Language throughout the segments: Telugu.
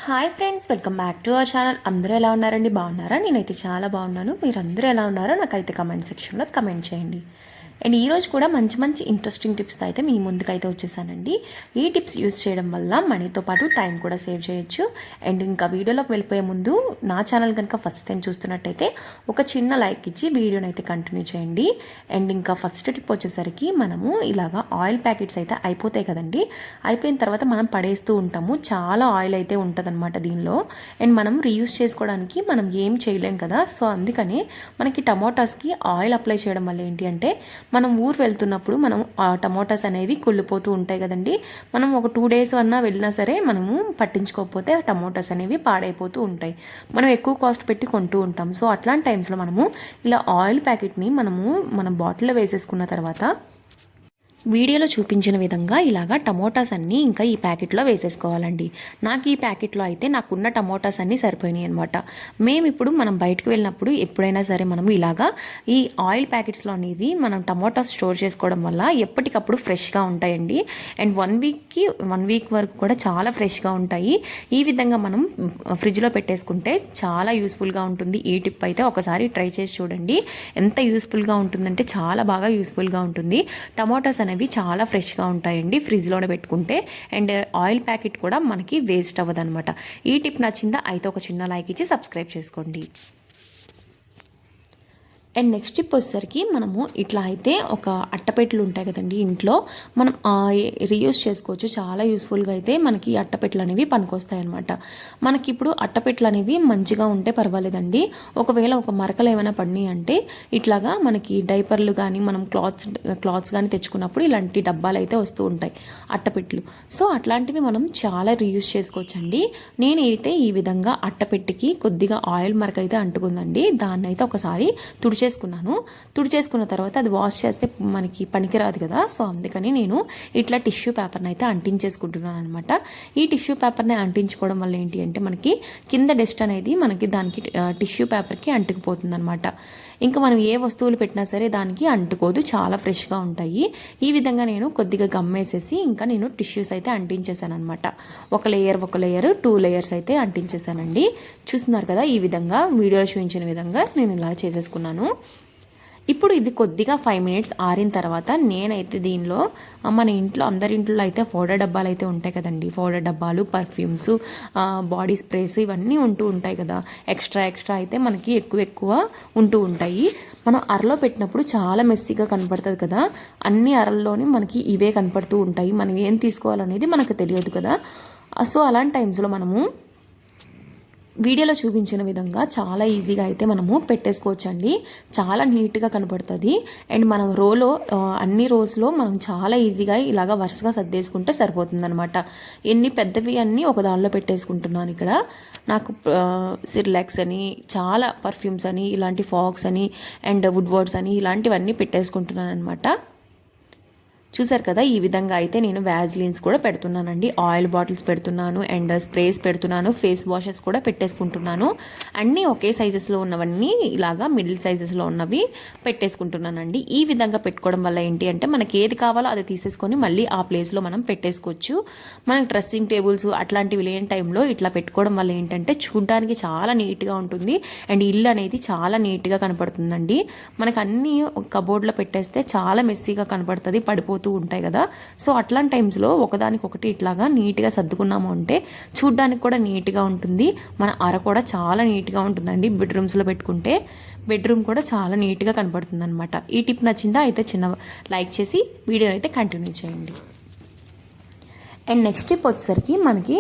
Hi friends, welcome back to our channel. అందరూ ఎలా ఉన్నారండి? బాగున్నారా? నేనైతే చాలా బాగున్నాను. మీరు అందరూ ఎలా ఉన్నారో నాకైతే కమెంట్ సెక్షన్లో కమెంట్ చేయండి. అండ్ ఈరోజు కూడా మంచి మంచి ఇంట్రెస్టింగ్ టిప్స్తో అయితే మీ ముందుకైతే వచ్చేసానండి. ఈ టిప్స్ యూజ్ చేయడం వల్ల మనీతో పాటు టైం కూడా సేవ్ చేయొచ్చు. అండ్ ఇంకా వీడియోలోకి వెళ్ళిపోయే ముందు నా ఛానల్ కనుక ఫస్ట్ టైం చూస్తున్నట్టయితే ఒక చిన్న లైక్ ఇచ్చి వీడియోని అయితే కంటిన్యూ చేయండి. అండ్ ఇంకా ఫస్ట్ టిప్ వచ్చేసరికి మనము ఇలాగా ఆయిల్ ప్యాకెట్స్ అయితే అయిపోతాయి కదండి. అయిపోయిన తర్వాత మనం పడేస్తూ ఉంటాము. చాలా ఆయిల్ అయితే ఉంటుందన్నమాట దీనిలో. అండ్ మనం రీయూజ్ చేసుకోవడానికి మనం ఏం చేయలేం కదా. సో అందుకని మనకి టమోటాస్కి ఆయిల్ అప్లై చేయడం వల్ల ఏంటి అంటే మనం ఊరు వెళ్తున్నప్పుడు మనం ఆ టమోటాస్ అనేవి కుళ్ళిపోతూ ఉంటాయి కదండి. మనం ఒక 2 days అన్నా వెళ్ళినా సరే మనము పట్టించుకోకపోతే ఆ టమోటాస్ అనేవి పాడైపోతూ ఉంటాయి. మనం ఎక్కువ కాస్ట్ పెట్టి కొంటూ ఉంటాం. సో అట్లాంటి టైమ్స్లో మనము ఇలా ఆయిల్ ప్యాకెట్ని మన బాటిల్లో వేసేసుకున్న తర్వాత వీడియోలో చూపించిన విధంగా ఇలాగా టమోటాస్ అన్నీ ఇంకా ఈ ప్యాకెట్లో వేసేసుకోవాలండి. నాకు ఈ ప్యాకెట్లో అయితే నాకున్న టమోటాస్ అన్నీ సరిపోయినాయి అనమాట. మేము ఇప్పుడు మనం బయటకు వెళ్ళినప్పుడు ఎప్పుడైనా సరే మనము ఇలాగా ఈ ఆయిల్ ప్యాకెట్స్లో అనేవి మనం టమోటాస్ స్టోర్ చేసుకోవడం వల్ల ఎప్పటికప్పుడు ఫ్రెష్గా ఉంటాయండి. అండ్ 1 వీక్ వరకు కూడా చాలా ఫ్రెష్గా ఉంటాయి. ఈ విధంగా మనం ఫ్రిడ్జ్లో పెట్టేసుకుంటే చాలా యూస్ఫుల్గా ఉంటుంది. ఈ టిప్ అయితే ఒకసారి ట్రై చేసి చూడండి. ఎంత యూస్ఫుల్గా ఉంటుందంటే చాలా బాగా యూస్ఫుల్గా ఉంటుంది. టమోటాస్ అనేవి చాలా ఫ్రెష్గా ఉంటాయండి ఫ్రిడ్జ్లోనే పెట్టుకుంటే. అండ్ ఆయిల్ ప్యాకెట్ కూడా మనకి వేస్ట్ అవ్వదన్నమాట. ఈ టిప్ నచ్చిందా? అయితే ఒక చిన్న లైక్ ఇచ్చి సబ్స్క్రైబ్ చేసుకోండి. అండ్ నెక్స్ట్ టిప్ వచ్చేసరికి మనము ఇట్లా అయితే ఒక అట్టపెట్టెలు ఉంటాయి కదండి ఇంట్లో, మనం రీయూజ్ చేసుకోవచ్చు. చాలా యూస్ఫుల్గా అయితే మనకి అట్టపెట్టెలు అనేవి పనికొస్తాయి అనమాట. మనకి ఇప్పుడు అట్టపెట్టెలు అనేవి మంచిగా ఉంటే పర్వాలేదండి. ఒకవేళ ఒక మరకలు ఏమైనా పడినాయి అంటే ఇట్లాగా మనకి డైపర్లు కానీ మనం క్లాత్స్ కానీ తెచ్చుకున్నప్పుడు ఇలాంటి డబ్బాలు అయితే వస్తూ ఉంటాయి అట్టపెట్టెలు. సో అట్లాంటివి మనం చాలా రీయూజ్ చేసుకోవచ్చండి. నేనైతే ఈ విధంగా అట్టపెట్టికి కొద్దిగా ఆయిల్ మరక అయితే అంటుకుందండి. దాన్ని అయితే ఒకసారి తుడిచేసుకున్న తర్వాత అది వాష్ చేస్తే మనకి పనికిరాదు కదా. సో అందుకని నేను ఇట్లా టిష్యూ పేపర్ని అయితే అంటించేసుకుంటున్నాను అనమాట. ఈ టిష్యూ పేపర్ని అంటించుకోవడం వల్ల ఏంటి అంటే మనకి కింద డస్ట్ అనేది మనకి దానికి టిష్యూ పేపర్కి అంటుకుపోతుంది అనమాట. ఇంకా మనం ఏ వస్తువులు పెట్టినా సరే దానికి అంటుకోదు, చాలా ఫ్రెష్గా ఉంటాయి. ఈ విధంగా నేను కొద్దిగా గమ్మేసేసి ఇంకా నేను టిష్యూస్ అయితే అంటించేసాను అనమాట. ఒక లేయర్ 2 layers అయితే అంటించేసానండి. చూస్తున్నారు కదా, ఈ విధంగా వీడియోలో చూపించిన విధంగా నేను ఇలా చేసేసుకున్నాను. ఇప్పుడు ఇది కొద్దిగా 5 minutes ఆరిన తర్వాత నేనైతే దీనిలో మన ఇంట్లో అందరి ఇంట్లో అయితే పౌడర్ డబ్బాలు అయితే ఉంటాయి కదండి. పౌడర్ డబ్బాలు, పర్ఫ్యూమ్స్, బాడీ స్ప్రేస్ ఇవన్నీ ఉంటూ ఉంటాయి కదా. ఎక్స్ట్రా అయితే మనకి ఎక్కువ ఉంటూ ఉంటాయి. మనం అరలో పెట్టినప్పుడు చాలా మెస్సీగా కనపడుతుంది కదా. అన్ని అరల్లోని మనకి ఇవే కనపడుతూ ఉంటాయి. మనం ఏం తీసుకోవాలనేది మనకు తెలియదు కదా. సో అలాంటి టైమ్స్లో మనము వీడియోలో చూపించిన విధంగా చాలా ఈజీగా అయితే మనము పెట్టేసుకోవచ్చండి. చాలా నీట్గా కనపడుతుంది. అండ్ మనం అన్ని రోస్లో మనం చాలా ఈజీగా ఇలాగ వరుసగా సర్దేసుకుంటే సరిపోతుంది అనమాట. ఎన్ని పెద్దవి అన్నీ ఒక దానిలో పెట్టేసుకుంటున్నాను. ఇక్కడ నాకు సిర్లాక్స్ అని, చాలా పర్ఫ్యూమ్స్ అని, ఇలాంటి ఫాక్స్ అని, అండ్ వుడ్వర్డ్స్ అని ఇలాంటివన్నీ పెట్టేసుకుంటున్నాను అనమాట. చూసారు కదా, ఈ విధంగా అయితే నేను వ్యాజ్లిన్స్ కూడా పెడుతున్నానండి. ఆయిల్ బాటిల్స్ పెడుతున్నాను, అండ్ స్ప్రేస్ పెడుతున్నాను, ఫేస్ వాషెస్ కూడా పెట్టేసుకుంటున్నాను. అన్నీ ఒకే సైజెస్లో ఉన్నవన్నీ ఇలాగా మిడిల్ సైజెస్లో ఉన్నవి పెట్టేసుకుంటున్నానండి. ఈ విధంగా పెట్టుకోవడం వల్ల ఏంటి అంటే మనకి ఏది కావాలో అది తీసేసుకొని మళ్ళీ ఆ ప్లేస్లో మనం పెట్టేసుకోవచ్చు. మనకి డ్రెస్సింగ్ టేబుల్స్ అట్లాంటివి లేని టైంలో ఇట్లా పెట్టుకోవడం వల్ల ఏంటంటే చూడ్డానికి చాలా నీట్గా ఉంటుంది. అండ్ ఇల్లు అనేది చాలా నీట్గా కనపడుతుందండి. మనకు అన్నీ కబోర్డ్లో పెట్టేస్తే చాలా మెస్సీగా కనపడుతుంది, పడిపోతుంది ఉంటాయి కదా. సో అట్లాంటి టైమ్స్లో ఒకదానికొకటి ఇట్లాగా నీట్గా సర్దుకున్నాము అంటే చూడ్డానికి కూడా నీట్గా ఉంటుంది. మన అర కూడా చాలా నీట్గా ఉంటుందండి. బెడ్రూమ్స్లో పెట్టుకుంటే బెడ్రూమ్ కూడా చాలా నీట్గా కనపడుతుంది అనమాట. ఈ టిప్ నచ్చిందా? అయితే చిన్న లైక్ చేసి వీడియోని అయితే కంటిన్యూ చేయండి. అండ్ నెక్స్ట్ టిప్ వచ్చేసరికి మనకి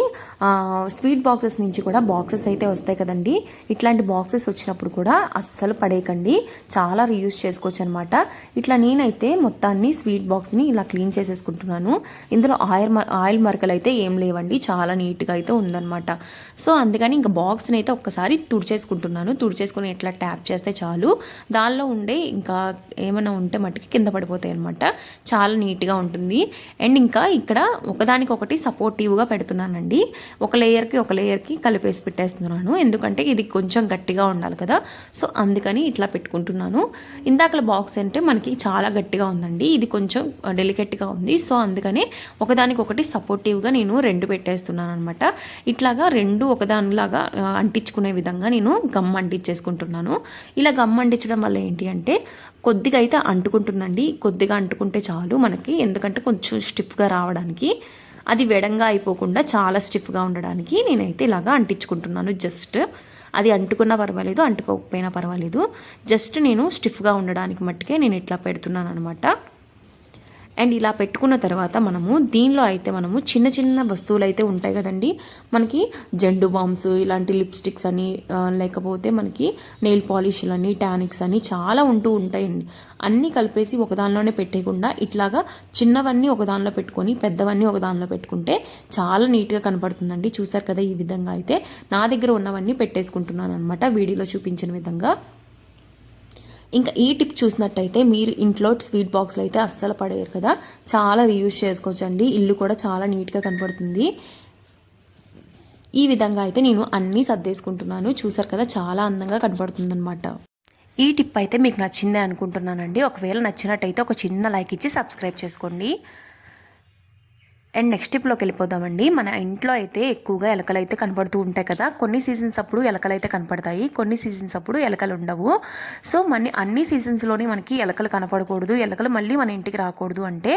స్వీట్ బాక్సెస్ నుంచి కూడా బాక్సెస్ అయితే వస్తాయి కదండి. ఇట్లాంటి బాక్సెస్ వచ్చినప్పుడు కూడా అస్సలు పడేయకండి, చాలా రీయూజ్ చేసుకోవచ్చు అనమాట. ఇట్లా నేనైతే మొత్తాన్ని స్వీట్ బాక్స్ని ఇలా క్లీన్ చేసేసుకుంటున్నాను. ఇందులో ఆయిల్ మరకలు అయితే ఏం లేవండి, చాలా నీట్గా అయితే ఉందన్నమాట. సో అందుకని ఇంకా బాక్స్ని అయితే ఒక్కసారి తుడిచేసుకుని ఇట్లా ట్యాప్ చేస్తే చాలు. దానిలో ఉండే ఇంకా ఏమైనా ఉంటే మట్టుకి కింద పడిపోతాయి అనమాట. చాలా నీట్గా ఉంటుంది. అండ్ ఇంకా ఇక్కడ ఒకదానికి ఒకదానికొకటి సపోర్టివ్గా పెడుతున్నానండి. ఒక లేయర్కి కలిపేసి పెట్టేస్తున్నాను, ఎందుకంటే ఇది కొంచెం గట్టిగా ఉండాలి కదా. సో అందుకని ఇట్లా పెట్టుకుంటున్నాను. ఇందాకల బాక్స్ అంటే మనకి చాలా గట్టిగా ఉందండి, ఇది కొంచెం డెలికేట్గా ఉంది. సో అందుకని ఒకదానికొకటి సపోర్టివ్గా నేను రెండు పెట్టేస్తున్నాను అనమాట. ఇట్లాగా రెండు ఒకదానిలాగా అంటించుకునే విధంగా నేను గమ్ అంటించేసుకుంటున్నాను. ఇలా గమ్ అంటించడం వల్ల ఏంటి అంటే కొద్దిగా అయితే అంటుకుంటుందండి. కొద్దిగా అంటుకుంటే చాలు మనకి, ఎందుకంటే కొంచెం స్టిఫ్గా రావడానికి, అది వెడంగా అయిపోకుండా చాలా స్టిఫ్గా ఉండడానికి నేనైతే ఇలాగా అంటించుకుంటున్నాను. జస్ట్ అది అంటుకున్నా పర్వాలేదు, అంటుకోకపోయినా పర్వాలేదు, జస్ట్ నేను స్టిఫ్గా ఉండడానికి మట్టుకే నేను ఇట్లా పెడుతున్నాను అనమాట. అండ్ ఇలా పెట్టుకున్న తర్వాత దీనిలో అయితే చిన్న చిన్న వస్తువులు అయితే ఉంటాయి కదండి, మనకి జెండు బామ్స్, ఇలాంటి లిప్స్టిక్స్ అని, లేకపోతే మనకి నెయిల్ పాలిష్లు అని, టానిక్స్ అని చాలా ఉంటూ ఉంటాయండి. అన్నీ కలిపేసి ఒకదానిలోనే పెట్టేయకుండా ఇట్లాగా చిన్నవన్నీ ఒకదానిలో పెట్టుకొని పెద్దవన్నీ ఒకదానిలో పెట్టుకుంటే చాలా నీట్గా కనపడుతుందండి. చూసారు కదా, ఈ విధంగా అయితే నా దగ్గర ఉన్నవన్నీ పెట్టేసుకుంటున్నాను అనమాట, వీడియోలో చూపించిన విధంగా. ఇంకా ఈ టిప్ చూసినట్టయితే మీరు ఇంట్లో స్వీట్ బాక్స్లో అయితే అస్సలు పడేయరు కదా, చాలా రీయూజ్ చేసుకోవచ్చండి. ఇల్లు కూడా చాలా నీట్గా కనపడుతుంది. ఈ విధంగా అయితే నేను అన్నీ సర్దేసుకుంటున్నాను. చూసారు కదా, చాలా అందంగా కనపడుతుంది అనమాట. ఈ టిప్ అయితే మీకు నచ్చిందే అనుకుంటున్నానండి. ఒకవేళ నచ్చినట్టయితే ఒక చిన్న లైక్ ఇచ్చి సబ్స్క్రైబ్ చేసుకోండి. అండ్ నెక్స్ట్ టిప్లోకి వెళ్ళిపోదామండి. మన ఇంట్లో అయితే ఎక్కువగా ఎలకలు అయితే కనపడుతూ ఉంటాయి కదా. కొన్ని సీజన్స్ అప్పుడు ఎలకలు అయితే కనపడతాయి, కొన్ని సీజన్స్ అప్పుడు ఎలకలు ఉండవు. సో అన్ని సీజన్స్లోని మనకి ఎలకలు కనపడకూడదు, ఎలకలు మళ్ళీ మన ఇంటికి రాకూడదు అంటే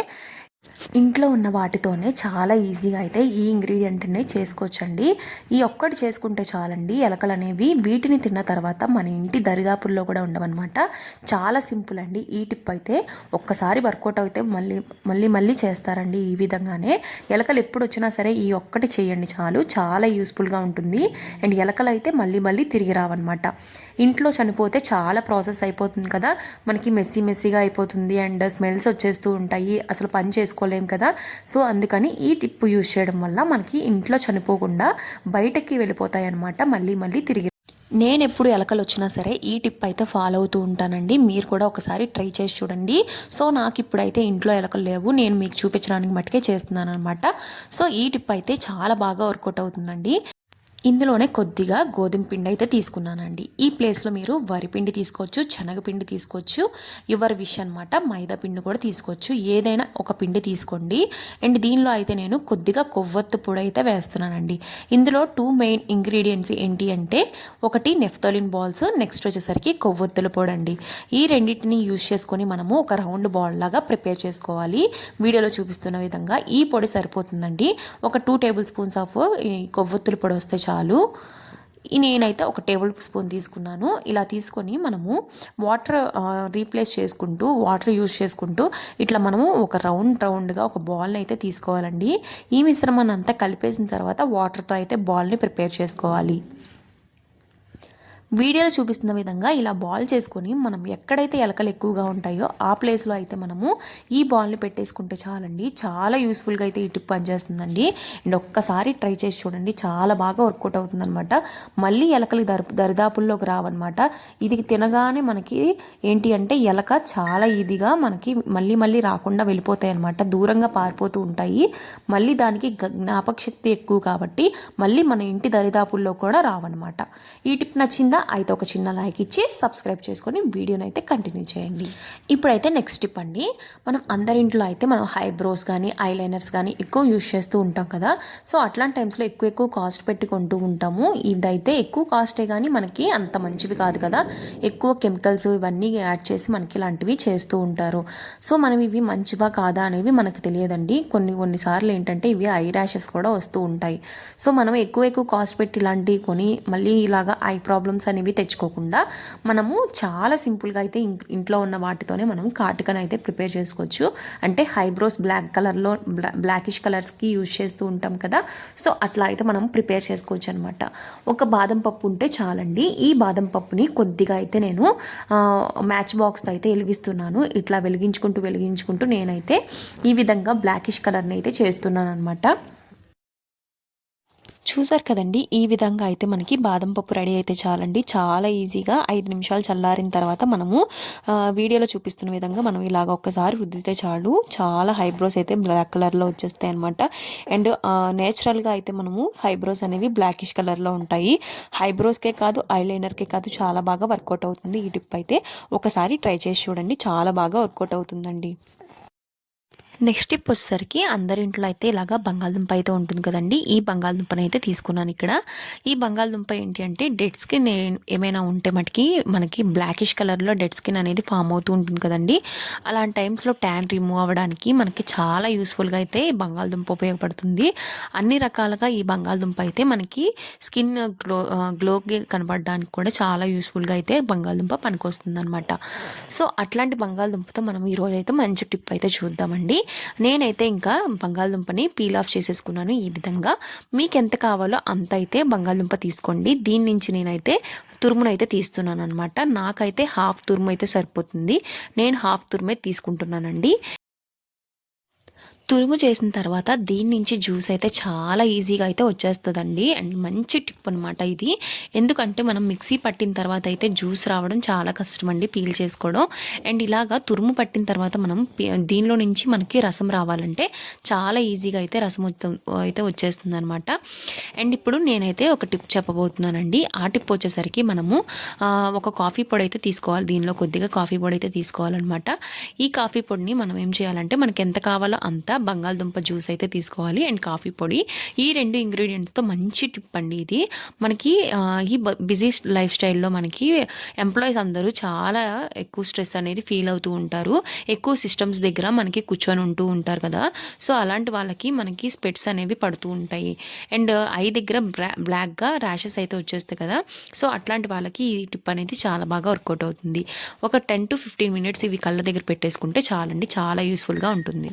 ఇంట్లో ఉన్న వాటితోనే చాలా ఈజీగా అయితే ఈ ఇంగ్రీడియంట్ని చేసుకోవచ్చండి. ఈ ఒక్కటి చేసుకుంటే చాలండి, ఎలకలు అనేవి వీటిని తిన్న తర్వాత మన ఇంటి దరిదాపుల్లో కూడా ఉండవన్నమాట. చాలా సింపుల్ అండి ఈ టిప్ అయితే. ఒక్కసారి వర్కౌట్ అయితే మళ్ళీ చేస్తారండి. ఈ విధంగానే ఎలకలు ఎప్పుడు వచ్చినా సరే ఈ ఒక్కటి చేయండి చాలు, చాలా యూస్ఫుల్గా ఉంటుంది. అండ్ ఎలకలు అయితే మళ్ళీ తిరిగి రావన్నమాట. ఇంట్లో చనిపోతే చాలా ప్రాసెస్ అయిపోతుంది కదా, మనకి మెస్సీగా అయిపోతుంది అండ్ స్మెల్స్ వచ్చేస్తూ ఉంటాయి, అసలు పని చేసుకోలేం కదా. సో అందుకని ఈ టిప్ యూజ్ చేయడం వల్ల మనకి ఇంట్లో చనిపోకుండా బయటకి వెళ్ళిపోతాయి అనమాట, మళ్ళీ తిరిగి. నేను ఎప్పుడు ఎలకలు వచ్చినా సరే ఈ టిప్ అయితే ఫాలో అవుతూ ఉంటానండి. మీరు కూడా ఒకసారి ట్రై చేసి చూడండి. సో నాకు ఇప్పుడైతే ఇంట్లో ఎలకలు లేవు, నేను మీకు చూపించడానికి మట్టుకే చేస్తున్నాను అనమాట. సో ఈ టిప్ అయితే చాలా బాగా వర్కౌట్ అవుతుందండి. ఇందులోనే కొద్దిగా గోధుమ పిండి అయితే తీసుకున్నానండి. ఈ ప్లేస్లో మీరు వరిపిండి తీసుకోవచ్చు, శనగపిండి తీసుకోవచ్చు, యువర్ విష్ అనమాట. మైదా పిండి కూడా తీసుకోవచ్చు, ఏదైనా ఒక పిండి తీసుకోండి. అండ్ దీనిలో అయితే నేను కొద్దిగా కొవ్వొత్తు పొడి అయితే వేస్తున్నానండి. ఇందులో 2 మెయిన్ ఇంగ్రీడియంట్స్ ఏంటి అంటే, ఒకటి నెఫ్థలిన్ బాల్స్, నెక్స్ట్ వచ్చేసరికి కొవ్వొత్తుల పొడి అండి. ఈ రెండింటిని యూజ్ చేసుకొని మనము ఒక రౌండ్ బాల్ లాగా ప్రిపేర్ చేసుకోవాలి. వీడియోలో చూపిస్తున్న విధంగా ఈ పొడి సరిపోతుందండి. ఒక 2 టేబుల్ స్పూన్స్ ఆఫ్ కొవ్వొత్తుల పొడి వస్తే చాలు. నేనైతే ఒక టేబుల్ స్పూన్ తీసుకున్నాను. ఇలా తీసుకొని మనము వాటర్ రీప్లేస్ చేసుకుంటూ, వాటర్ యూజ్ చేసుకుంటూ ఇట్లా మనము ఒక రౌండ్గా ఒక బాల్ని అయితే తీసుకోవాలండి. ఈ మిశ్రమాన్ని అంతా కలిపేసిన తర్వాత వాటర్తో అయితే బాల్ని ప్రిపేర్ చేసుకోవాలి. వీడియోలో చూపిస్తున్న విధంగా ఇలా బాల్ చేసుకొని మనం ఎక్కడైతే ఎలకలు ఎక్కువగా ఉంటాయో ఆ ప్లేస్లో అయితే మనము ఈ బాల్ని పెట్టేసుకుంటే చాలండి. చాలా యూస్ఫుల్గా అయితే ఈ టిప్ పనిచేస్తుందండి. అండ్ ఒక్కసారి ట్రై చేసి చూడండి, చాలా బాగా వర్కౌట్ అవుతుందన్నమాట. మళ్ళీ ఎలకలు దరిదాపుల్లోకి రావన్నమాట. ఇది తినగానే మనకి ఏంటి అంటే ఎలక చాలా ఈజీగా మనకి మళ్ళీ రాకుండా వెళ్ళిపోతాయి అనమాట, దూరంగా పారిపోతూ ఉంటాయి. మళ్ళీ దానికి జ్ఞాపక శక్తి ఎక్కువ కాబట్టి మళ్ళీ మన ఇంటి దరిదాపుల్లో కూడా రావన్నమాట. ఈ టిప్ నచ్చిందా అయితే ఒక చిన్న లైక్ ఇచ్చి సబ్స్క్రైబ్ చేసుకొని వీడియోని అయితే కంటిన్యూ చేయండి. ఇప్పుడైతే నెక్స్ట్ టిప్ అండి. మనం అందరింట్లో అయితే మనం ఐబ్రోస్ కానీ ఐలైనర్స్ కానీ ఎక్కువ యూజ్ చేస్తూ ఉంటాం కదా. సో అట్లాంటి టైమ్స్లో ఎక్కువ కాస్ట్ పెట్టి కొంటూ ఉంటాము. ఇదైతే ఎక్కువ కాస్టే కానీ మనకి అంత మంచివి కాదు కదా, ఎక్కువ కెమికల్స్ ఇవన్నీ యాడ్ చేసి మనకి ఇలాంటివి చేస్తూ ఉంటారు. సో మనం ఇవి మంచివా కాదా అనేవి మనకు తెలియదండి. కొన్నిసార్లు ఏంటంటే ఇవి ఐ ర్యాషెస్ కూడా వస్తూ ఉంటాయి. సో మనం ఎక్కువ కాస్ట్ పెట్టి ఇలాంటివి కొని మళ్ళీ ఇలాగా ఐ ప్రాబ్లమ్స్ అనేవి తెచ్చుకోకుండా మనము చాలా సింపుల్గా అయితే ఇంట్లో ఉన్న వాటితోనే మనం కాటుకను అయితే ప్రిపేర్ చేసుకోవచ్చు. అంటే ఐబ్రోస్ బ్లాక్ కలర్లో బ్లాకిష్ కలర్స్కి యూజ్ చేస్తూ ఉంటాం కదా. సో అట్లా అయితే మనం ప్రిపేర్ చేసుకోవచ్చు అనమాట. ఒక బాదం పప్పు ఉంటే చాలండి. ఈ బాదం పప్పుని కొద్దిగా అయితే నేను మ్యాచ్ బాక్స్తో అయితే వెలిగిస్తున్నాను. ఇట్లా వెలిగించుకుంటూ నేనైతే ఈ విధంగా బ్లాకిష్ కలర్ని అయితే చేస్తున్నాను అనమాట. చూసారు కదండి, ఈ విధంగా అయితే మనకి బాదం పప్పు రెడీ అయితే చాలండి. చాలా ఈజీగా 5 నిమిషాలు చల్లారిన తర్వాత మనము వీడియోలో చూపిస్తున్న విధంగా మనం ఇలాగ ఒక్కసారి రుద్దితే చాలు, చాలా హైబ్రోస్ అయితే బ్లాక్ కలర్లో వచ్చేస్తాయి అనమాట. అండ్ నేచురల్గా అయితే మనము హైబ్రోస్ అనేవి బ్లాకిష్ కలర్లో ఉంటాయి. హైబ్రోస్కే కాదు, ఐలైనర్కే కాదు, చాలా బాగా వర్కౌట్ అవుతుంది ఈ టిప్ అయితే. ఒకసారి ట్రై చేసి చూడండి, చాలా బాగా వర్కౌట్ అవుతుందండి. నెక్స్ట్ టిప్ వచ్చేసరికి అందరింట్లో అయితే ఇలాగా బంగాళదుంప అయితే ఉంటుంది కదండి. ఈ బంగాళదుంపని అయితే తీసుకున్నాను ఇక్కడ. ఈ బంగాళదుంప ఏంటి అంటే డెడ్ స్కిన్ ఏమైనా ఉంటే మటుకి మనకి బ్లాకిష్ కలర్లో డెడ్ స్కిన్ అనేది ఫామ్ అవుతూ ఉంటుంది కదండి. అలాంటి టైమ్స్లో ట్యాన్ రిమూవ్ అవ్వడానికి మనకి చాలా యూస్ఫుల్గా అయితే బంగాళదుంప ఉపయోగపడుతుంది. అన్ని రకాలుగా ఈ బంగాళదుంప అయితే మనకి స్కిన్ గ్లోకి కనబడడానికి కూడా చాలా యూస్ఫుల్గా అయితే బంగాళదుంప పనికొస్తుంది అనమాట. సో అట్లాంటి బంగాళదుంపతో మనం ఈరోజు అయితే మంచి టిప్ అయితే చూద్దామండి. నేనైతే ఇంకా బంగాళదుంపని పీల్ ఆఫ్ చేసేసుకున్నాను ఈ విధంగా. మీకు ఎంత కావాలో అంత అయితే బంగాళదుంప తీసుకోండి. దీని నుంచి నేనైతే తురుమునైతే తీస్తున్నాను అనమాట. నాకైతే హాఫ్ తురుము అయితే సరిపోతుంది. నేను హాఫ్ తురుమే తీసుకుంటున్నానండి. తురుము చేసిన తర్వాత దీని నుంచి జ్యూస్ అయితే చాలా ఈజీగా అయితే వచ్చేస్తుందండి. అండ్ మంచి టిప్ అనమాట ఇది. ఎందుకంటే మనం మిక్సీ పట్టిన తర్వాత అయితే జ్యూస్ రావడం చాలా కష్టం అండి, పీల్ చేసుకోవడం. అండ్ ఇలాగా తురుము పట్టిన తర్వాత మనం దీనిలో నుంచి మనకి రసం రావాలంటే చాలా ఈజీగా అయితే రసం అయితే వచ్చేస్తుంది అనమాట. అండ్ ఇప్పుడు నేనైతే ఒక టిప్ చెప్పబోతున్నానండి. ఆ టిప్ వచ్చేసరికి మనము ఒక కాఫీ పొడి అయితే తీసుకోవాలి. దీనిలో కొద్దిగా కాఫీ పొడి అయితే తీసుకోవాలన్నమాట. ఈ కాఫీ పొడిని మనం ఏం చేయాలంటే మనకి ఎంత కావాలో అంత బంగాళదుంప జ్యూస్ అయితే తీసుకోవాలి అండ్ కాఫీ పొడి. ఈ 2 ఇంగ్రీడియంట్స్తో మంచి టిప్ అండి ఇది. మనకి ఈ బిజీ లైఫ్ స్టైల్లో మనకి ఎంప్లాయీస్ అందరూ చాలా ఎక్కువ స్ట్రెస్ అనేది ఫీల్ అవుతూ ఉంటారు. ఎక్కువ సిస్టమ్స్ దగ్గర మనకి కూర్చొని ఉంటూ ఉంటారు కదా. సో అలాంటి వాళ్ళకి మనకి స్పెట్స్ అనేవి పడుతూ ఉంటాయి. అండ్ ఐ దగ్గర బ్లాక్గా ర్యాషెస్ అయితే వచ్చేస్తాయి కదా. సో అట్లాంటి వాళ్ళకి ఈ టిప్ అనేది చాలా బాగా వర్కౌట్ అవుతుంది. ఒక 10 to 15 మినిట్స్ ఇవి కళ్ళ దగ్గర పెట్టేసుకుంటే చాలండి, చాలా యూస్ఫుల్గా ఉంటుంది.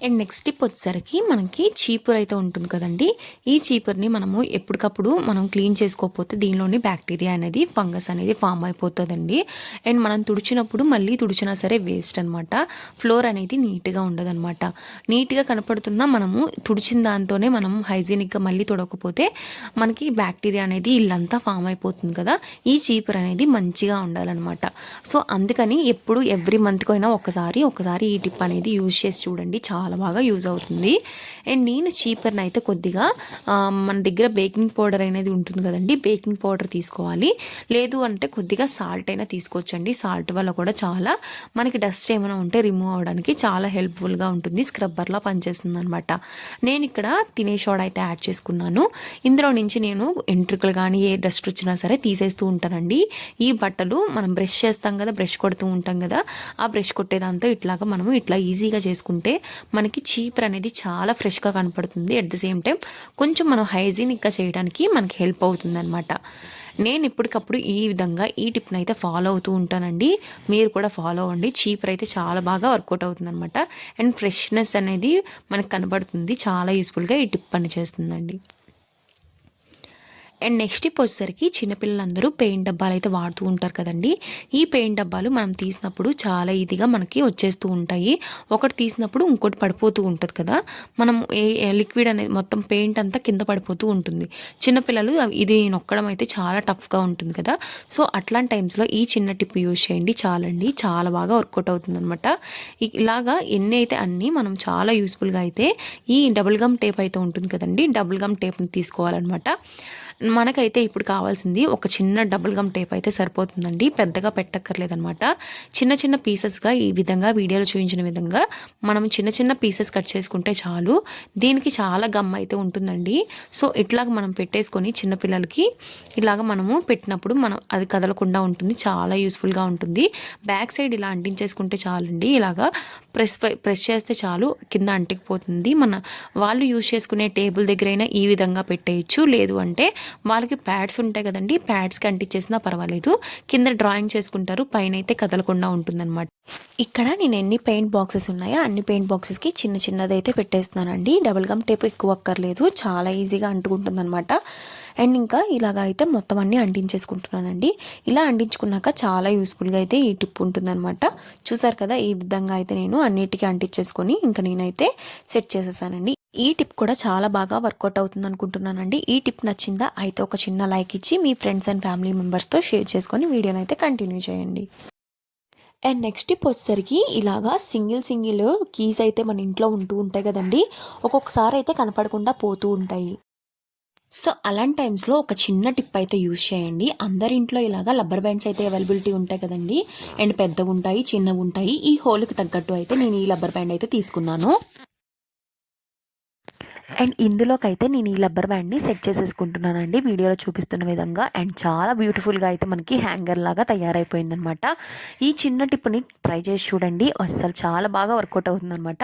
అండ్ నెక్స్ట్ టిప్ వచ్చేసరికి మనకి చీపురు అయితే ఉంటుంది కదండి. ఈ చీపుర్ని మనము ఎప్పటికప్పుడు మనం క్లీన్ చేసుకోకపోతే దీనిలోని బ్యాక్టీరియా అనేది, ఫంగస్ అనేది ఫామ్ అయిపోతుందండి. అండ్ మనం తుడిచినప్పుడు మళ్ళీ తుడిచినా సరే వేస్ట్ అనమాట. ఫ్లోర్ అనేది నీట్గా ఉండదన్నమాట. నీట్గా కనపడుతున్నా మనము తుడిచిన దాంతోనే మనం హైజీనిక్గా మళ్ళీ తుడకపోతే మనకి బ్యాక్టీరియా అనేది ఇల్లంతా ఫామ్ అయిపోతుంది కదా. ఈ చీపురు అనేది మంచిగా ఉండాలన్నమాట. సో అందుకని ఎప్పుడు ఎవ్రీ మంత్కి అయినా ఒకసారి ఈ టిప్ అనేది యూజ్ చేసి చూడండి, చాలా బాగా యూజ్ అవుతుంది. అండ్ నేను చీపర్ని అయితే కొద్దిగా మన దగ్గర బేకింగ్ పౌడర్ అనేది ఉంటుంది కదండి, బేకింగ్ పౌడర్ తీసుకోవాలి. లేదు అంటే కొద్దిగా సాల్ట్ అయినా తీసుకోవచ్చండి. సాల్ట్ వల్ల కూడా చాలా మనకి డస్ట్ ఏమైనా ఉంటే రిమూవ్ అవ్వడానికి చాలా హెల్ప్ఫుల్గా ఉంటుంది, స్క్రబ్బర్లా పనిచేస్తుంది అనమాట. నేను ఇక్కడ తినే సోడా అయితే యాడ్ చేసుకున్నాను. ఇందులో నుంచి నేను ఎంట్రుకలు కానీ ఏ డస్ట్ వచ్చినా సరే తీసేస్తూ ఉంటానండి. ఈ బట్టలు మనం బ్రష్ చేస్తాం కదా, బ్రష్ కొడుతూ ఉంటాం కదా, ఆ బ్రష్ కొట్టేదాంతో ఇట్లాగా మనము ఇట్లా ఈజీగా చేసుకుంటే మనకి చీపర్ అనేది చాలా ఫ్రెష్గా కనపడుతుంది. అట్ ది సేమ్ టైం కొంచెం మనం హైజీనిక్గా చేయడానికి మనకి హెల్ప్ అవుతుంది అనమాట. నేను ఇప్పటికప్పుడు ఈ విధంగా ఈ టిప్ని అయితే ఫాలో అవుతూ ఉంటానండి. మీరు కూడా ఫాలో అవ్వండి. చీపర్ అయితే చాలా బాగా వర్కౌట్ అవుతుంది అనమాట. అండ్ ఫ్రెష్నెస్ అనేది మనకు కనబడుతుంది. చాలా యూస్ఫుల్గా ఈ టిప్ పని చేస్తుందండి. అండ్ నెక్స్ట్ టిప్ వచ్చేసరికి చిన్నపిల్లలందరూ పెయింట్ డబ్బాలు అయితే వాడుతూ ఉంటారు కదండి. ఈ పెయింట్ డబ్బాలు మనం తీసినప్పుడు చాలా ఈజీగా మనకి వచ్చేస్తూ ఉంటాయి. ఒకటి తీసినప్పుడు ఇంకోటి పడిపోతూ ఉంటుంది కదా. మనం లిక్విడ్ అనేది మొత్తం పెయింట్ అంతా కింద పడిపోతూ ఉంటుంది. చిన్నపిల్లలు ఇది నొక్కడం అయితే చాలా టఫ్గా ఉంటుంది కదా. సో అట్లాంటి టైమ్స్లో ఈ చిన్న టిప్ యూజ్ చేయండి, చాలండి, చాలా బాగా వర్కౌట్ అవుతుంది అనమాట. ఇలాగా ఎన్ని అయితే అన్నీ మనం చాలా యూస్ఫుల్గా అయితే ఈ డబుల్ గమ్ టేప్ అయితే ఉంటుంది కదండి, డబుల్ గమ్ టేప్ని తీసుకోవాలన్నమాట. మనకైతే ఇప్పుడు కావాల్సింది ఒక చిన్న డబుల్ గమ్ టేప్ అయితే సరిపోతుందండి, పెద్దగా పెట్టక్కర్లేదనమాట. చిన్న చిన్న పీసెస్గా ఈ విధంగా వీడియోలో చూపించిన విధంగా మనం చిన్న చిన్న పీసెస్ కట్ చేసుకుంటే చాలు. దీనికి చాలా గమ్ అయితే ఉంటుందండి. సో ఇట్లాగ మనం పెట్టేసుకొని చిన్నపిల్లలకి ఇలాగ మనము పెట్టినప్పుడు మనం అది కదలకుండా ఉంటుంది, చాలా యూస్ఫుల్గా ఉంటుంది. బ్యాక్ సైడ్ ఇలా అంటించేసుకుంటే చాలండి. ఇలాగా ప్రెస్ చేస్తే చాలు, కింద అంటికిపోతుంది. వాళ్ళు యూజ్ చేసుకునే టేబుల్ దగ్గరైనా ఈ విధంగా పెట్టేయచ్చు. లేదు అంటే వాళ్ళకి ప్యాడ్స్ ఉంటాయి కదండి, ప్యాడ్స్కి అంటించేసినా పర్వాలేదు. కింద డ్రాయింగ్ చేసుకుంటారు, పైన అయితే కదలకుండా ఉంటుందన్నమాట. ఇక్కడ నేను ఎన్ని పెయింట్ బాక్సెస్ ఉన్నాయో అన్ని పెయింట్ బాక్సెస్కి చిన్నది అయితే పెట్టేస్తున్నానండి. డబుల్ గమ్ టేప్ ఎక్కువ అక్కర్లేదు, చాలా ఈజీగా అంటుకుంటుంది అనమాట. అండ్ ఇంకా ఇలాగ అయితే మొత్తం అన్నీ అంటించేసుకుంటున్నానండి. ఇలా అంటించుకున్నాక చాలా యూస్ఫుల్గా అయితే ఈ టిప్ ఉంటుందన్నమాట. చూసారు కదా, ఈ విధంగా అయితే నేను అన్నిటికీ అంటించేసుకొని ఇంకా నేనైతే సెట్ చేసేసానండి. ఈ టిప్ కూడా చాలా బాగా వర్కౌట్ అవుతుంది అనుకుంటున్నానండి. ఈ టిప్ నచ్చిందా అయితే ఒక చిన్న లైక్ ఇచ్చి మీ ఫ్రెండ్స్ అండ్ ఫ్యామిలీ మెంబర్స్తో షేర్ చేసుకొని వీడియోని అయితే కంటిన్యూ చేయండి. అండ్ నెక్స్ట్ టిప్ వచ్చేసరికి ఇలాగా సింగిల్ కీస్ అయితే మన ఇంట్లో ఉంటూ ఉంటాయి కదండి. ఒక్కొక్కసారి అయితే కనపడకుండా పోతూ ఉంటాయి. సో అలాంటి టైమ్స్లో ఒక చిన్న టిప్ అయితే యూజ్ చేయండి. అందరి ఇంట్లో ఇలాగా రబ్బర్ బ్యాండ్స్ అయితే అవైలబిలిటీ ఉంటాయి కదండి. అండ్ పెద్దగా ఉంటాయి, చిన్నగా ఉంటాయి. ఈ హోల్కి తగ్గట్టు అయితే నేను ఈ రబ్బర్ బ్యాండ్ అయితే తీసుకున్నాను. అండ్ ఇందులోకైతే నేను ఈ రబ్బర్ బ్యాండ్ని సెట్ చేసేసుకుంటున్నానండి వీడియోలో చూపిస్తున్న విధంగా. అండ్ చాలా బ్యూటిఫుల్గా అయితే మనకి హ్యాంగర్ లాగా తయారైపోయిందనమాట. ఈ చిన్న టిప్ని ట్రై చేసి చూడండి, అస్సలు చాలా బాగా వర్కౌట్ అవుతుందనమాట.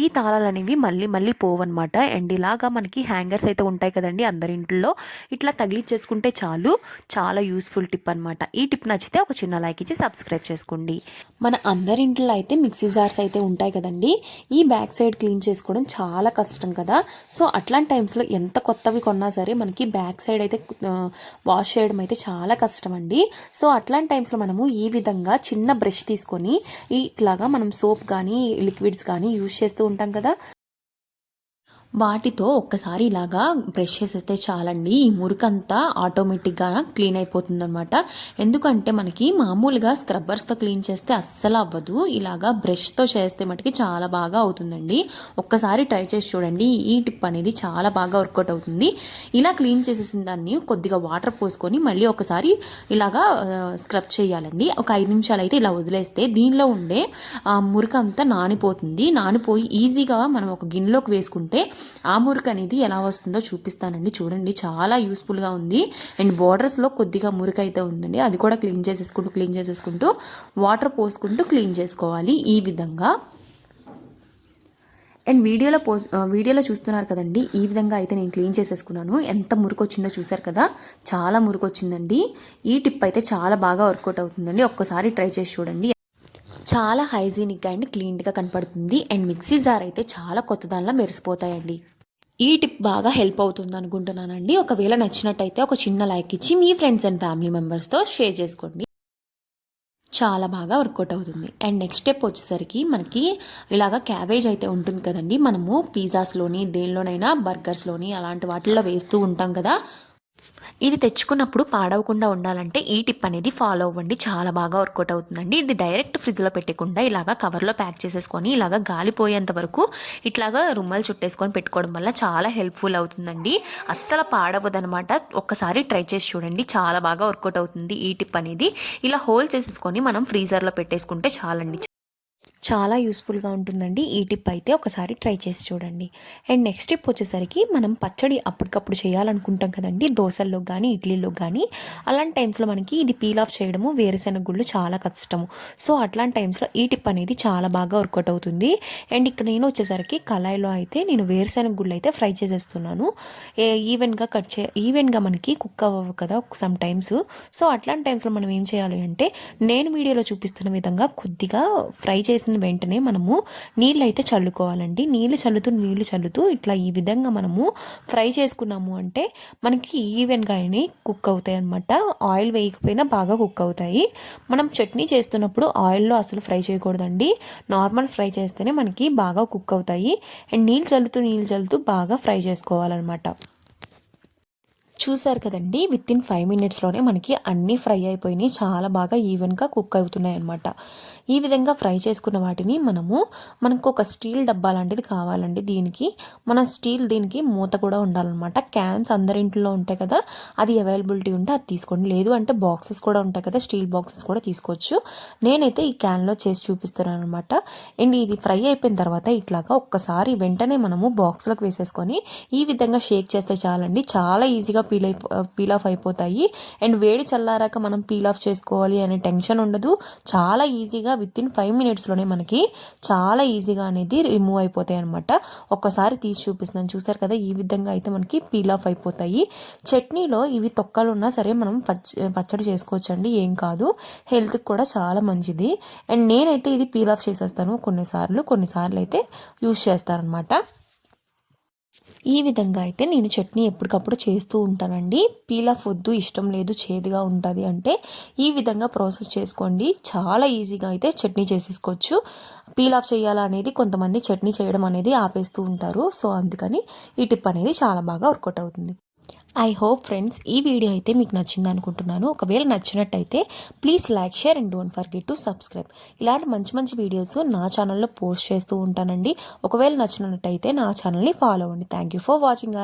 ఈ తాళాలు అనేవి మళ్ళీ పోవన్నమాట. అండ్ ఇలాగా మనకి హ్యాంగర్స్ అయితే ఉంటాయి కదండి అందరి ఇంట్లో, ఇట్లా తగిలిచ్చేసుకుంటే చాలు. చాలా యూస్ఫుల్ టిప్ అనమాట. ఈ టిప్ నచ్చితే ఒక చిన్న లైక్ ఇచ్చి సబ్స్క్రైబ్ చేసుకోండి. మన అందరి ఇంట్లో అయితే మిక్సీ జార్స్ అయితే ఉంటాయి కదండి. ఈ బ్యాక్ సైడ్ క్లీన్ చేసుకోవడం చాలా కష్టం కదా. సో అట్లాంటి టైమ్స్లో ఎంత కొత్తవి కొన్నా సరే మనకి బ్యాక్ సైడ్ అయితే వాష్ చేయడం అయితే చాలా కష్టం అండి. సో అట్లాంటి టైమ్స్లో మనము ఈ విధంగా చిన్న బ్రష్ తీసుకొని ఇట్లాగా మనం సోప్ కానీ లిక్విడ్స్ కానీ యూజ్ చేస్తూ ఉంటాం కదా, వాటితో ఒక్కసారి ఇలాగా బ్రష్ చేసేస్తే చాలండి. ఈ మురికంతా ఆటోమేటిక్గా క్లీన్ అయిపోతుంది అనమాట. ఎందుకంటే మనకి మామూలుగా స్క్రబ్బర్స్తో క్లీన్ చేస్తే అస్సలు అవ్వదు, ఇలాగా బ్రష్తో చేస్తే మటుకి చాలా బాగా అవుతుందండి. ఒక్కసారి ట్రై చేసి చూడండి, ఈ టిప్ అనేది చాలా బాగా వర్కౌట్ అవుతుంది. ఇలా క్లీన్ చేసేసిన దాన్ని కొద్దిగా వాటర్ పోసుకొని మళ్ళీ ఒకసారి ఇలాగా స్క్రబ్ చేయాలండి. ఒక 5 నిమిషాలు అయితే ఇలా వదిలేస్తే దీనిలో ఉండే మురికంతా నానిపోతుంది. నానిపోయి ఈజీగా మనం ఒక గిన్నెలోకి వేసుకుంటే ఆ మురికి అనేది ఎలా వస్తుందో చూపిస్తానండి. చూడండి, చాలా యూస్ఫుల్గా ఉంది. అండ్ బార్డర్స్లో కొద్దిగా మురికి అయితే ఉందండి, అది కూడా క్లీన్ చేసేసుకుంటూ వాటర్ పోసుకుంటూ క్లీన్ చేసుకోవాలి ఈ విధంగా. అండ్ వీడియోలో చూస్తున్నారు కదండి, ఈ విధంగా అయితే నేను క్లీన్ చేసేసుకున్నాను. ఎంత మురికి వచ్చిందో చూసారు కదా, చాలా మురికి వచ్చిందండి. ఈ టిప్ అయితే చాలా బాగా వర్కౌట్ అవుతుందండి. ఒక్కసారి ట్రై చేసి చూడండి. చాలా హైజీనిక్గా అండ్ క్లీన్గా కనపడుతుంది. అండ్ మిక్సీ జార్ అయితే చాలా కొత్త దానిలా మెరిసిపోతాయండి. ఈ టిప్ బాగా హెల్ప్ అవుతుంది అనుకుంటున్నానండి. ఒకవేళ నచ్చినట్టయితే ఒక చిన్న లైక్ ఇచ్చి మీ ఫ్రెండ్స్ అండ్ ఫ్యామిలీ మెంబర్స్తో షేర్ చేసుకోండి. చాలా బాగా వర్కౌట్ అవుతుంది. అండ్ నెక్స్ట్ స్టెప్ వచ్చేసరికి మనకి ఇలాగ క్యాబేజ్ అయితే ఉంటుంది కదండి. మనము పిజ్జాస్లోని దేనిలోనైనా బర్గర్స్లోని అలాంటి వాటిల్లో వేస్తూ ఉంటాం కదా. ఇది తెచ్చుకున్నప్పుడు పాడవకుండా ఉండాలంటే ఈ టిప్ అనేది ఫాలో అవ్వండి, చాలా బాగా వర్కౌట్ అవుతుందండి. ఇది డైరెక్ట్ ఫ్రిడ్జ్లో పెట్టకుండా ఇలాగా కవర్లో ప్యాక్ చేసేసుకొని ఇలాగా గాలిపోయేంత వరకు ఇట్లాగా రుమ్మలు చుట్టేసుకొని పెట్టుకోవడం వల్ల చాలా హెల్ప్ఫుల్ అవుతుందండి. అస్సలు పాడవదనమాట. ఒక్కసారి ట్రై చేసి చూడండి, చాలా బాగా వర్కౌట్ అవుతుంది ఈ టిప్ అనేది. ఇలా హోల్ చేసేసుకొని మనం ఫ్రీజర్లో పెట్టేసుకుంటే చాలండి. చాలా యూస్ఫుల్గా ఉంటుందండి ఈ టిప్ అయితే. ఒకసారి ట్రై చేసి చూడండి. అండ్ నెక్స్ట్ టిప్ వచ్చేసరికి మనం పచ్చడి అప్పటికప్పుడు చేయాలనుకుంటాం కదండి, దోశల్లో కానీ ఇడ్లీలో కానీ. అలాంటి టైమ్స్లో మనకి ఇది పీల్ ఆఫ్ చేయడము వేరుశెనగ గుళ్ళు చాలా కష్టము. సో అట్లాంటి టైమ్స్లో ఈ టిప్ అనేది చాలా బాగా వర్కౌట్ అవుతుంది. అండ్ ఇక్కడ నేను వచ్చేసరికి కళాయిలో అయితే నేను వేరుశెనగ గుళ్ళు అయితే ఫ్రై చేసేస్తున్నాను. ఈవెన్గా మనకి కుక్ అవ్వవు కదా సమ్ టైమ్స్. సో అట్లాంటి టైమ్స్లో మనం ఏం చేయాలి అంటే, నేను వీడియోలో చూపిస్తున్న విధంగా కొద్దిగా ఫ్రై చేసిన వెంటనే మనము నీళ్ళు అయితే చల్లుకోవాలండి. నీళ్ళు చల్లుతూ ఇట్లా ఈ విధంగా మనము ఫ్రై చేసుకున్నాము అంటే మనకి ఈవెన్గా కుక్ అవుతాయి అనమాట. ఆయిల్ వేయకపోయినా బాగా కుక్ అవుతాయి. మనం చట్నీ చేస్తున్నప్పుడు ఆయిల్లో అసలు ఫ్రై చేయకూడదండి, నార్మల్ ఫ్రై చేస్తేనే మనకి బాగా కుక్ అవుతాయి. అండ్ నీళ్ళు చల్లుతూ బాగా ఫ్రై చేసుకోవాలన్నమాట. చూసారు కదండి, విత్ ఇన్ 5 మినిట్స్లోనే మనకి అన్నీ ఫ్రై అయిపోయినాయి, చాలా బాగా ఈవెన్గా కుక్ అవుతున్నాయి అనమాట. ఈ విధంగా ఫ్రై చేసుకున్న వాటిని మనకు ఒక స్టీల్ డబ్బా లాంటిది కావాలండి. దీనికి మూత కూడా ఉండాలన్నమాట. క్యాన్స్ అందరింట్లో ఉంటాయి కదా, అది అవైలబిలిటీ ఉంటే అది తీసుకోండి. లేదు అంటే బాక్సెస్ కూడా ఉంటాయి కదా, స్టీల్ బాక్సెస్ కూడా తీసుకోవచ్చు. నేనైతే ఈ క్యాన్లో చేసి చూపిస్తున్నాను అనమాట. అండ్ ఇది ఫ్రై అయిపోయిన తర్వాత ఇట్లాగా ఒక్కసారి వెంటనే మనము బాక్స్లోకి వేసేసుకొని ఈ విధంగా షేక్ చేస్తే చాలండి, చాలా ఈజీగా పీల్ ఆఫ్ అయిపోతాయి. అండ్ వేడి చల్లారాక మనం పీల్ ఆఫ్ చేసుకోవాలి అనే టెన్షన్ ఉండదు. చాలా ఈజీగా విత్ ఇన్ 5 మినిట్స్లోనే మనకి చాలా ఈజీగా అనేది రిమూవ్ అయిపోతాయి అనమాట. ఒక్కసారి తీసి చూపిస్తున్నాను, చూసారు కదా, ఈ విధంగా అయితే మనకి పీల్ ఆఫ్ అయిపోతాయి. చట్నీలో ఇవి తొక్కలు ఉన్నా సరే మనం పచ్చడి చేసుకోవచ్చు అండి, ఏం కాదు. హెల్త్కి కూడా చాలా మంచిది. అండ్ నేనైతే ఇది పీల్ ఆఫ్ చేసేస్తాను కొన్నిసార్లు అయితే యూజ్ చేస్తాను అనమాట. ఈ విధంగా అయితే నేను చట్నీ ఎప్పటికప్పుడు చేస్తూ ఉంటానండి. పీల్ ఆఫ్ వద్దు, ఇష్టం లేదు, చేదుగా ఉంటుంది అంటే ఈ విధంగా ప్రాసెస్ చేసుకోండి. చాలా ఈజీగా అయితే చట్నీ చేసేసుకోవచ్చు. పీల్ ఆఫ్ చేయాలా అనేది కొంతమంది చట్నీ చేయడం అనేది ఆపేస్తూ ఉంటారు. సో అందుకని ఈ టిప్ అనేది చాలా బాగా వర్కౌట్ అవుతుంది. ఐ హోప్ ఫ్రెండ్స్ ఈ వీడియో అయితే మీకు నచ్చింది అనుకుంటున్నాను. ఒకవేళ నచ్చినట్టయితే please like, share and don't forget to subscribe. ఇలాంటి మంచి మంచి వీడియోస్ నా ఛానల్లో పోస్ట్ చేస్తూ ఉంటానండి. ఒకవేళ నచ్చినట్టయితే నా ఛానల్ని ఫాలో అవ్వండి. Thank you for watching.